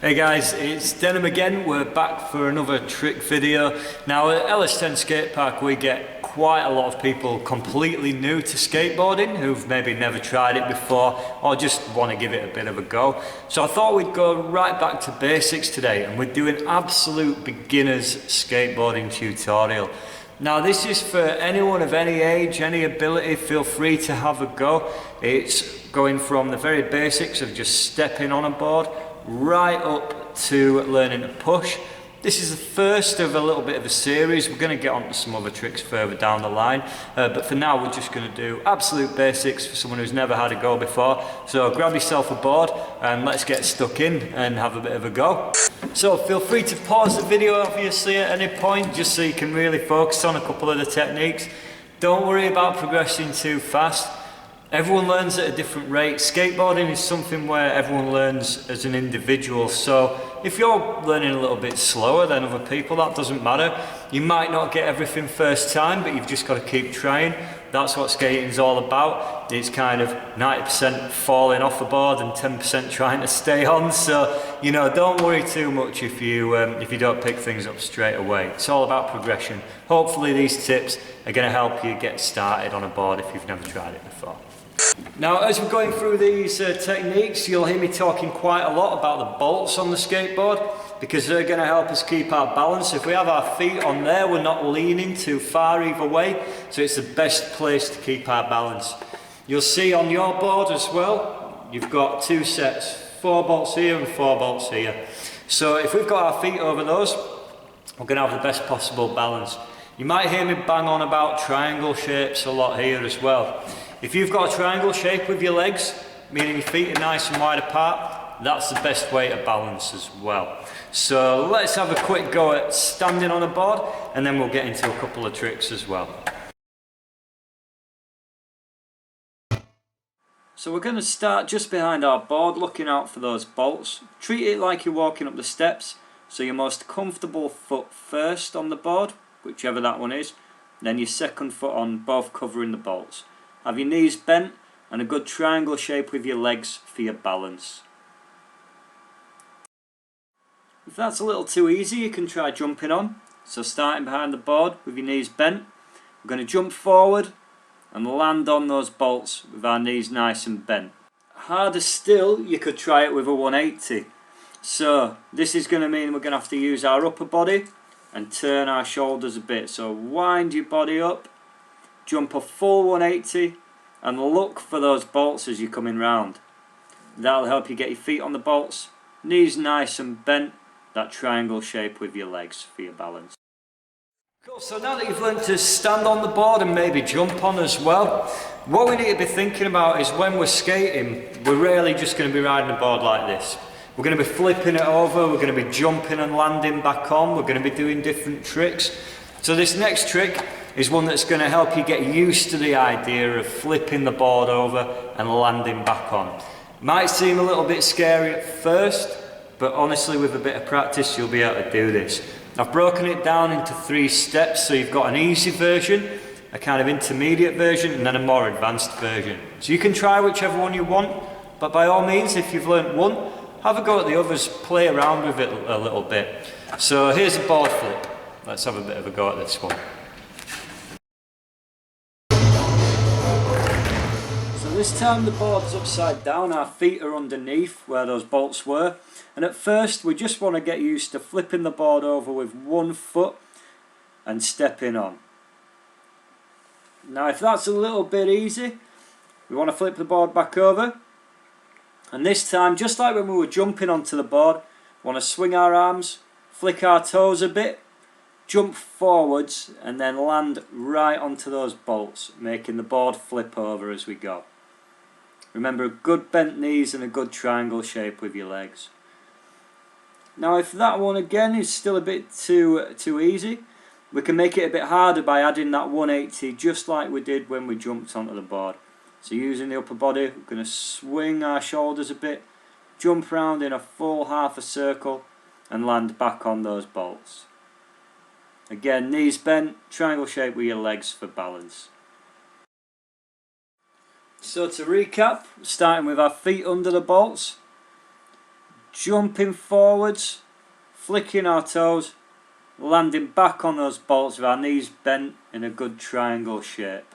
Hey guys, it's Denim again. We're back for another trick video. Now at LS-TEN Skatepark we get quite a lot of people completely new to skateboarding who've maybe never tried it before or just want to give it a bit of a go. So I thought we'd go right back to basics today and we're doing absolute beginner's skateboarding tutorial. Now this is for anyone of any age, any ability, feel free to have a go. It's going from the very basics of just stepping on a board right up to learning to push. This is the first of a little bit of a series. We're going to get on to some other tricks further down the line, but for now we're just going to do absolute basics for someone who's never had a go before. So grab yourself a board and let's get stuck in and have a bit of a go. So feel free to pause the video obviously at any point just so you can really focus on a couple of the techniques. Don't worry about progressing too fast. Everyone learns at a different rate. Skateboarding is something where everyone learns as an individual, so if you're learning a little bit slower than other people, that doesn't matter. You might not get everything first time, but you've just got to keep trying. That's what skating's all about. It's kind of 90% falling off the board and 10% trying to stay on, so you know, don't worry too much if you don't pick things up straight away. It's all about progression. Hopefully these tips are going to help you get started on a board if you've never tried it before. Now, as we're going through these techniques, you'll hear me talking quite a lot about the bolts on the skateboard because they're going to help us keep our balance. If we have our feet on there, we're not leaning too far either way, so it's the best place to keep our balance. You'll see on your board as well, you've got two sets, 4 bolts here and 4 bolts here. So if we've got our feet over those, we're going to have the best possible balance. You might hear me bang on about triangle shapes a lot here as well. If you've got a triangle shape with your legs, meaning your feet are nice and wide apart, that's the best way to balance as well. So let's have a quick go at standing on a board and then we'll get into a couple of tricks as well. So we're going to start just behind our board, looking out for those bolts. Treat it like you're walking up the steps, so your most comfortable foot first on the board, whichever that one is, then your second foot on, both covering the bolts. Have your knees bent and a good triangle shape with your legs for your balance. If that's a little too easy, you can try jumping on. So starting behind the board with your knees bent, we're going to jump forward and land on those bolts with our knees nice and bent. Harder still, you could try it with a 180. So this is going to mean we're going to have to use our upper body and turn our shoulders a bit. So wind your body up, jump a full 180 and look for those bolts as you're coming round. That'll help you get your feet on the bolts, knees nice and bent, that triangle shape with your legs for your balance. Cool, so now that you've learned to stand on the board and maybe jump on as well, what we need to be thinking about is when we're skating, we're really just going to be riding a board like this. We're going to be flipping it over, we're going to be jumping and landing back on, we're going to be doing different tricks. So this next trick is one that's going to help you get used to the idea of flipping the board over and landing back on. Might seem a little bit scary at first, but honestly with a bit of practice you'll be able to do this. I've broken it down into 3 steps, so you've got an easy version, a kind of intermediate version, and then a more advanced version. So you can try whichever one you want, but by all means, if you've learnt one, have a go at the others, play around with it a little bit. So here's a board flip. Let's have a bit of a go at this one. So this time the board's upside down, our feet are underneath where those bolts were. And at first we just want to get used to flipping the board over with one foot and stepping on. Now if that's a little bit easy, we want to flip the board back over. And this time, just like when we were jumping onto the board, we want to swing our arms, flick our toes a bit, jump forwards and then land right onto those bolts, making the board flip over as we go. Remember, good bent knees and a good triangle shape with your legs. Now if that one again is still a bit too easy, we can make it a bit harder by adding that 180 just like we did when we jumped onto the board. So using the upper body, we're going to swing our shoulders a bit, jump round in a full half a circle and land back on those bolts. Again, knees bent, triangle shape with your legs for balance. So to recap, starting with our feet under the bolts, jumping forwards, flicking our toes, landing back on those bolts with our knees bent in a good triangle shape.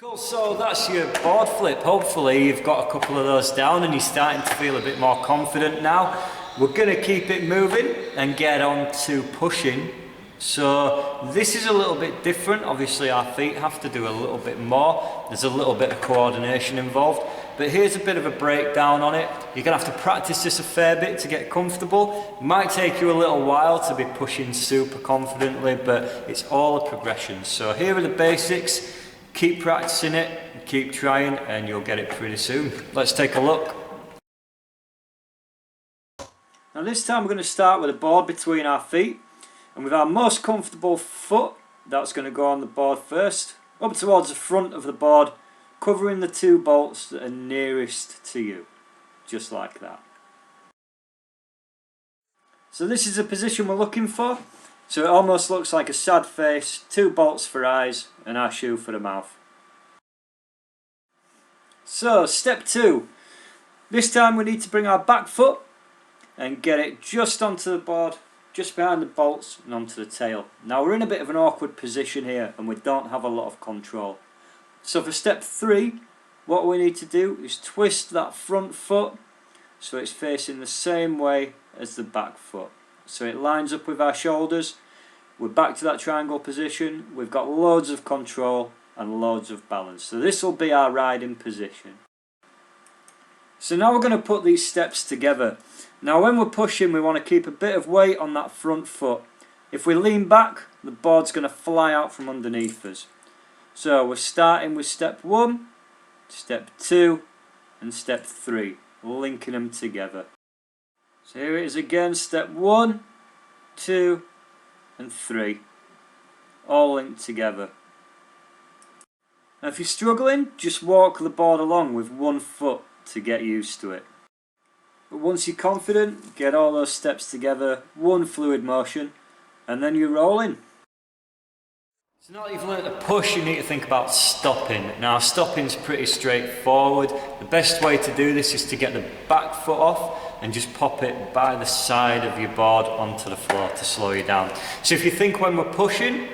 Cool, so that's your board flip. Hopefully you've got a couple of those down and you're starting to feel a bit more confident now. We're going to keep it moving and get on to pushing. So this is a little bit different. Obviously our feet have to do a little bit more. There's a little bit of coordination involved. But here's a bit of a breakdown on it. You're going to have to practice this a fair bit to get comfortable. It might take you a little while to be pushing super confidently, but it's all a progression. So here are the basics. Keep practicing it, keep trying, and you'll get it pretty soon. Let's take a look. Now this time we're going to start with a board between our feet, and with our most comfortable foot, that's going to go on the board first, up towards the front of the board, covering the two bolts that are nearest to you, just like that. So this is the position we're looking for. So it almost looks like a sad face, two bolts for eyes and our shoe for the mouth. So step 2. This time we need to bring our back foot and get it just onto the board, just behind the bolts and onto the tail. Now we're in a bit of an awkward position here and we don't have a lot of control. So for step 3, what we need to do is twist that front foot so it's facing the same way as the back foot. So it lines up with our shoulders. We're back to that triangle position. We've got loads of control and loads of balance. So this will be our riding position. So now we're going to put these steps together. Now when we're pushing, we want to keep a bit of weight on that front foot. If we lean back, the board's going to fly out from underneath us. So we're starting with step 1, step 2 and step 3, linking them together. So here it is again, step 1, 2 and 3, all linked together. Now if you're struggling, just walk the board along with one foot to get used to it. But once you're confident, get all those steps together, one fluid motion, and then you're rolling. So now that you've learned to push, you need to think about stopping. Now stopping's pretty straightforward. The best way to do this is to get the back foot off and just pop it by the side of your board onto the floor to slow you down. So if you think when we're pushing,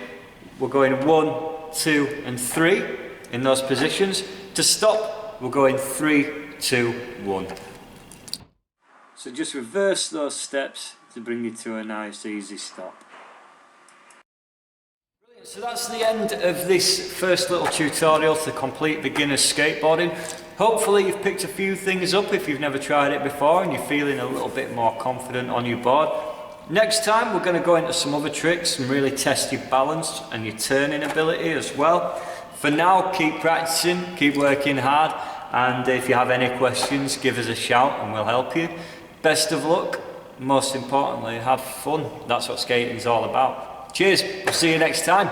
we're going 1, 2 and 3 in those positions. To stop, we're going 3, 2, 1. So just reverse those steps to bring you to a nice easy stop. So that's the end of this first little tutorial to complete beginner skateboarding. Hopefully you've picked a few things up if you've never tried it before and you're feeling a little bit more confident on your board. Next time we're going to go into some other tricks and really test your balance and your turning ability as well. For now, keep practicing, keep working hard, and if you have any questions, give us a shout and we'll help you. Best of luck. Most importantly, have fun. That's what skating's all about. Cheers, we'll see you next time.